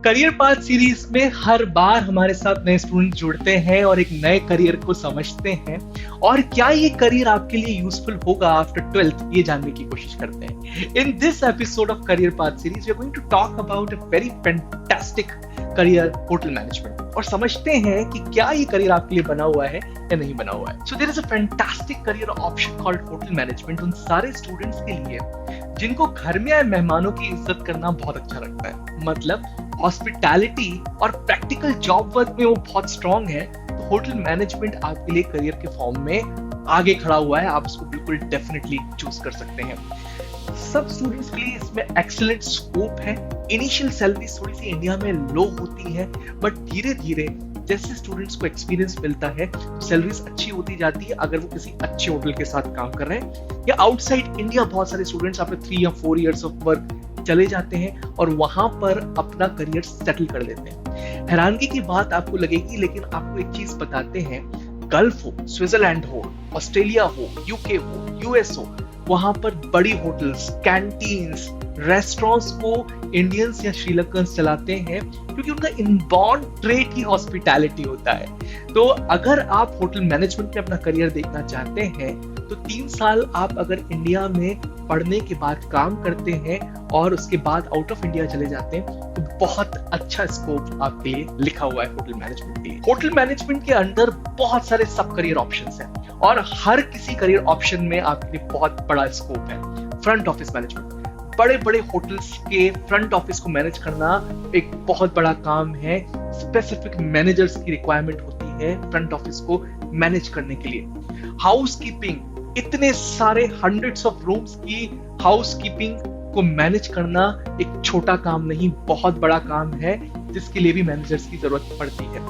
Career path series में हर बार हमारे साथ नए स्टूडेंट जुड़ते हैं और एक नए करियर को समझते हैं और क्या ये करियर आपके लिए यूजफुल होगा आफ्टर 12th ये जानने की कोशिश करते हैं। In this episode of career path series we are going to talk about a very fantastic career, hotel management, और समझते हैं कि क्या ये करियर आपके लिए बना हुआ है या नहीं बना हुआ है। So there is a fantastic career option called hotel management उन सारे स्टूडेंट्स के लिए जिनको घर में आए मेहमानों की इज्जत करना बहुत अच्छा लगता है, मतलब हॉस्पिटैलिटी और प्रैक्टिकल जॉब वर्क में वो बहुत स्ट्रांग है। तो होटल मैनेजमेंट आपके लिए करियर के फॉर्म में आगे खड़ा हुआ है, आप इसको बिल्कुल डेफिनेटली चूज कर सकते हैं। सब स्टूडेंट्स के लिए इसमें एक्सीलेंट स्कोप है। इनिशियल सैलरी थोड़ी सी इंडिया में लो होती है, बट धीरे धीरे जैसे स्टूडेंट्स को एक्सपीरियंस मिलता है तो सैलरीज अच्छी होती जाती है अगर वो किसी अच्छे होटल के साथ काम कर रहे हैं। या आउटसाइड इंडिया बहुत सारे स्टूडेंट्स आफ्टर 3 या 4 इयर्स ऑफ वर्क चले जाते हैं और वहां पर अपना करियर सेटल कर लेते हैं। हैरानगी की बात आपको लगेगी, लेकिन आपको एक चीज बताते हैं, गल्फ हो, स्विट्जरलैंड हो, ऑस्ट्रेलिया हो, यूके हो, यूएस हो, वहां पर बड़ी होटल्स, कैंटीन्स, रेस्टोरेंट्स को इंडियंस या श्रीलंकन्स चलाते हैं क्योंकि उनका इनबॉर्न ट्रेड ही हॉस्पिटैलिटी होता है। तो अगर आप होटल मैनेजमेंट में अपना करियर देखना चाहते हैं तो 3 साल आप अगर इंडिया में पढ़ने के बाद काम करते हैं और उसके बाद आउट ऑफ इंडिया चले जाते हैं तो बहुत अच्छा स्कोप आपके लिए लिखा हुआ है होटल मैनेजमेंट के लिए। होटल मैनेजमेंट के अंदर बहुत सारे सब करियर ऑप्शंस हैं और हर किसी करियर ऑप्शन में आपके लिए बहुत बड़ा स्कोप है। फ्रंट ऑफिस मैनेजमेंट, बड़े बड़े होटल्स के फ्रंट ऑफिस को मैनेज करना एक बहुत बड़ा काम है। स्पेसिफिक मैनेजर्स की रिक्वायरमेंट होती है फ्रंट ऑफिस को मैनेज करने के लिए। हाउसकीपिंग, इतने सारे हंड्रेड्स ऑफ रूम्स की हाउसकीपिंग को मैनेज करना एक छोटा काम नहीं, बहुत बड़ा काम है जिसके लिए भी मैनेजर्स की जरूरत पड़ती है।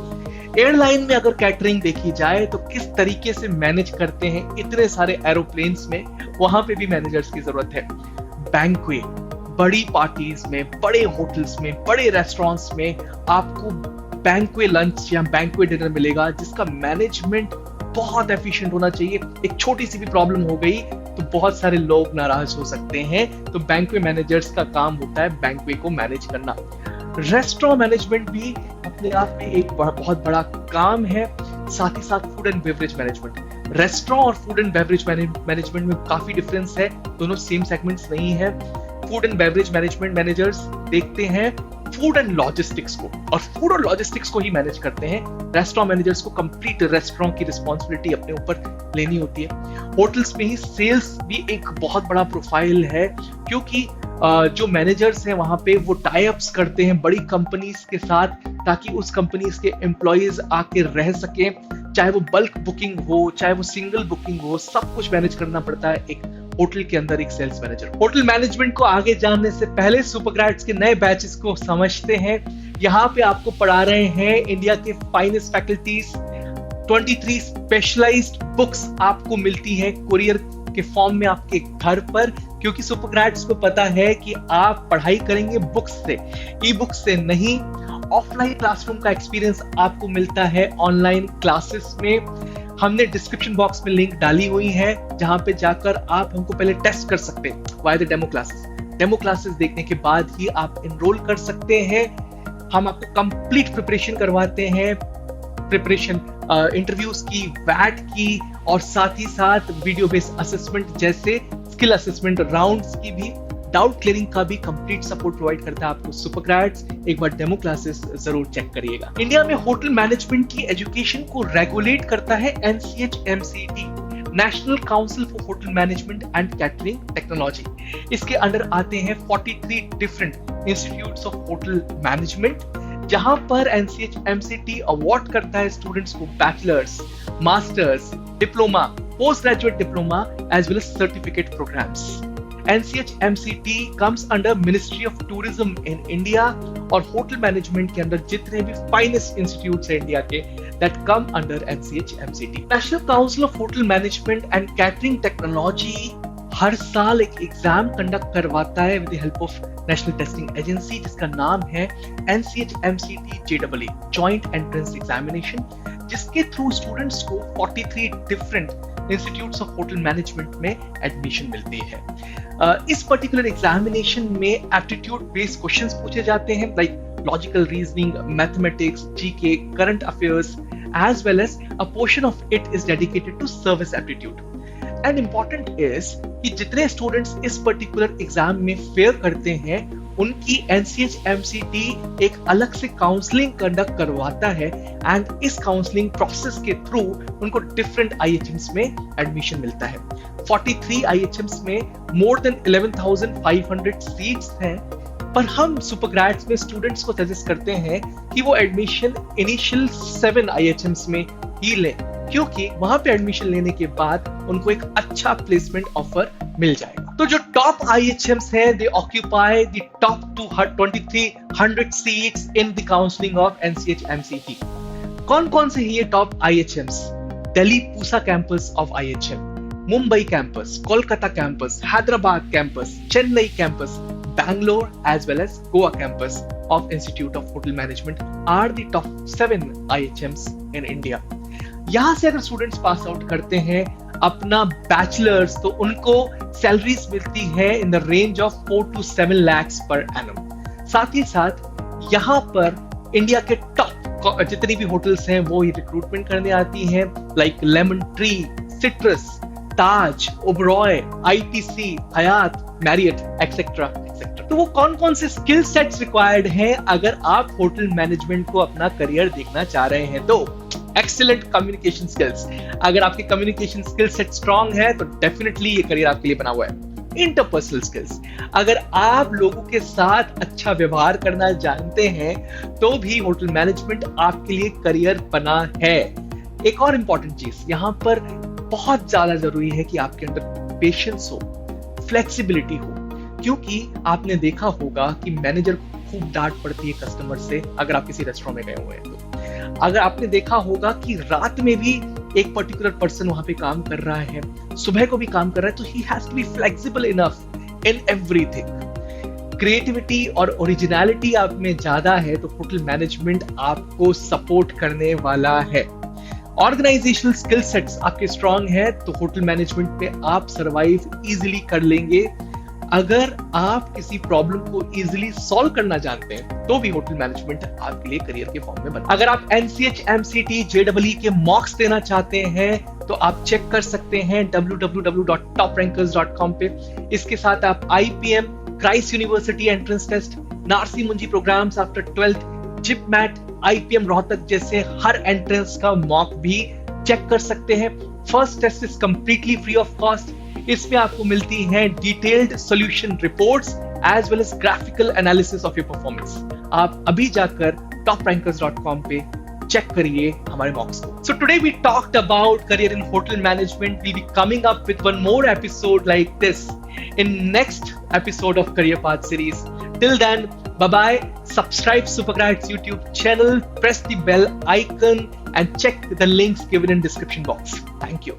एयरलाइन में अगर कैटरिंग देखी जाए तो किस तरीके से मैनेज करते हैं इतने सारे एरोप्लेन्स में, वहां पे भी मैनेजर्स की जरूरत है। बैंक्वेट, बड़ी पार्टीज में, बड़े होटल्स में, बड़े रेस्टोरेंट्स में आपको बैंक्वेट लंच या बैंक्वेट डिनर मिलेगा जिसका मैनेजमेंट बहुत एफिशिएंट होना चाहिए। एक छोटी सी भी प्रॉब्लम हो गई तो बहुत सारे लोग नाराज हो सकते हैं, तो बैंक्वेट मैनेजर्स का काम होता है बैंक्वेट को मैनेज करना। रेस्टोरेंट मैनेजमेंट भी अपने आप में एक बहुत बड़ा काम है, साथ ही साथ food and beverage management. Restaurant और फूड एंड बेवरेज मैनेजमेंट में काफी डिफरेंस है, दोनों सेम सेगमेंट्स नहीं है। Food and beverage management managers देखते हैं फूड एंड लॉजिस्टिक्स को और फूड और लॉजिस्टिक्स को ही मैनेज करते हैं। रेस्टोरेंट मैनेजर्स को कंप्लीट रेस्टोरेंट की रिस्पॉन्सिबिलिटी अपने ऊपर लेनी होती है। होटल्स में ही सेल्स भी एक बहुत बड़ा प्रोफाइल है क्योंकि जो मैनेजर्स हैं वहां पे वो टाई अप्स करते हैं बड़ी कंपनीज के साथ ताकि उस कंपनीज के एम्प्लॉयज आके रह सके, चाहे वो बल्क बुकिंग हो, चाहे वो सिंगल बुकिंग हो, सब कुछ मैनेज करना पड़ता है एक होटल के अंदर एक सेल्स मैनेजर। होटल मैनेजमेंट को आगे जानने से पहले सुपरग्रेड्स के नए बैचेस को समझते हैं। यहाँ पे आपको पढ़ा रहे हैं इंडिया के फाइनेस्ट फैकल्टीज। 23 स्पेशलाइज्ड बुक्स आपको मिलती है कुरियर के फॉर्म में आपके घर पर, क्योंकि सुपरग्रेड्स को पता है कि आप पढ़ाई करेंगे बुक्स से, ई बुक्स से नहीं। ऑफलाइन क्लासरूम का एक्सपीरियंस आपको मिलता है ऑनलाइन क्लासेस में। हमने डिस्क्रिप्शन बॉक्स में लिंक डाली हुई है जहां पे जाकर आप हमको पहले टेस्ट कर सकते हैं via the demo classes. Demo classes देखने के बाद ही आप एनरोल कर सकते हैं। हम आपको कंप्लीट प्रिपरेशन करवाते हैं, प्रिपरेशन इंटरव्यूज की, वैट की, और साथ ही साथ वीडियो बेस्ड असेसमेंट जैसे स्किल असेसमेंट राउंड्स की भी, डाउट क्लियरिंग का भी कंप्लीट सपोर्ट प्रोवाइड करता है आपको सुपरग्रेड्स। एक बार डेमो क्लासेस जरूर चेक करिएगा। इंडिया में होटल मैनेजमेंट की एजुकेशन को रेगुलेट करता है NCHMCT, national council for hotel management and catering technology. इसके अंडर आते हैं 43 different institutes of hotel management, जहां पर NCHMCT अवार्ड करता है स्टूडेंट्स को bachelors, masters, diploma, post graduate diploma as well as certificate programmes. NCHMCT comes under Ministry of Tourism in India, और hotel management के अंदर जितने भी फाइनेस्ट इंस्टीट्यूट्स हैं इंडिया के that come under NCHMCT। National Council of hotel management and catering Technology हर साल एक एग्जाम कंडक्ट करवाता है with the help of National Testing Agency जिसका नाम है NCHMCT JEE, Joint Entrance Examination, जिसके थ्रू स्टूडेंट्स को 43 different institutes of hotel management में एडमिशन मिलती है। इस पर्टिकुलर एग्जामिनेशन में एप्टीट्यूड बेस्ड क्वेश्चंस पूछे जाते हैं, like logical reasoning, mathematics, GK, current affairs, as well as a portion of it is dedicated to service aptitude. And important is कि जितने स्टूडेंट्स इस पर्टिकुलर एग्जाम में फेयर करते हैं उनकी NCH-MCT एक अलग से काउंसलिंग कंडक्ट करवाता है एंड इस काउंसलिंग प्रोसेस के थ्रू उनको डिफरेंट IHMs में एडमिशन मिलता है। 43 IHMs में मोर देन 11,500 सीट्स हैं, पर हम सुपर ग्रेड्स में स्टूडेंट्स को सजेस्ट करते हैं कि वो एडमिशन इनिशियल 7 IHMs में ही लें, क्योंकि वहां पे एडमिशन लेने के बाद उनको एक अच्छा प्लेसमेंट ऑफर मिल जाएगा। तो जो टॉप IHMs हैं, दे occupy the top 2300 seats in the counselling of NCH-MCT। कौन कौन से ये top IHMs? Delhi Pusa campus of IHM, Mumbai campus, Kolkata campus, Hyderabad campus, Chennai campus, Bangalore as well as Goa campus of Institute of Hotel Management are the top 7 IHMs in India. यहाँ से अगर students pass out करते हैं अपना बैचलर्स तो उनको सैलरीज मिलती है in the range of 4 to 7 lakhs per annum। साथ ही साथ यहाँ पर इंडिया के टॉप जितनी भी होटल्स हैं वो रिक्रूटमेंट करने आती हैं, लाइक लेमन ट्री, सिट्रस, ताज, ओबरॉय, ITC, हयात, मैरियट एक्सेट्रा। तो वो कौन कौन से स्किल सेट्स रिक्वायर्ड हैं अगर आप होटल मैनेजमेंट को अपना करियर देखना चाह रहे हैं? तो एक्सीलेंट कम्युनिकेशन स्किल्स। अगर आपके कम्युनिकेशन स्किल सेट स्ट्रांग है तो डेफिनेटली ये करियर आपके लिए बना हुआ है। इंटरपर्सनल स्किल्स, अगर आप लोगों के साथ अच्छा व्यवहार करना जानते हैं तो भी होटल मैनेजमेंट आपके लिए करियर बना है। एक और इंपॉर्टेंट चीज यहाँ पर बहुत ज्यादा जरूरी है कि आपके अंदर पेशेंस हो, फ्लेक्सिबिलिटी हो, क्योंकि आपने देखा होगा कि मैनेजर को खूब डांट पड़ती है कस्टमर से अगर आप किसी रेस्टोरेंट में गए हुए हैं तो। अगर आपने देखा होगा कि रात में भी एक पर्टिकुलर पर्सन वहां पे काम कर रहा है, सुबह को भी काम कर रहा है, तो he has to be flexible enough in everything. Creativity और ओरिजिनलिटी आप में ज्यादा है तो होटल मैनेजमेंट आपको सपोर्ट करने वाला है। ऑर्गेनाइजेशनल स्किल सेट्स आपके स्ट्रांग है तो होटल मैनेजमेंट पे आप सरवाइव इजीली कर लेंगे। अगर आप किसी प्रॉब्लम को इजीली सॉल्व करना जानते हैं तो भी होटल मैनेजमेंट आपके लिए करियर के फॉर्म में बना। अगर आप NCH-MCT JEE के मॉक्स देना चाहते हैं तो आप चेक कर सकते हैं www.toprankers.com पे। इसके साथ आप IPM, Christ University entrance test, Narsee Monjee programmes after 12th, JIPMAT, IPM Rohtak जैसे हर एंट्रेंस का मॉक भी चेक कर सकते हैं। First test is completely free of cost. इसमें आपको मिलती हैं detailed solution reports as well as graphical analysis of your performance. आप अभी जाकर toprankers.com पे चेक करिए हमारे मॉक्स को। So today we talked about career in hotel management. We'll be coming up with one more episode like this in next episode of Career Path series. Till then, bye-bye. Subscribe Supergrads YouTube channel, press the bell icon and check the links given in description box. Thank you.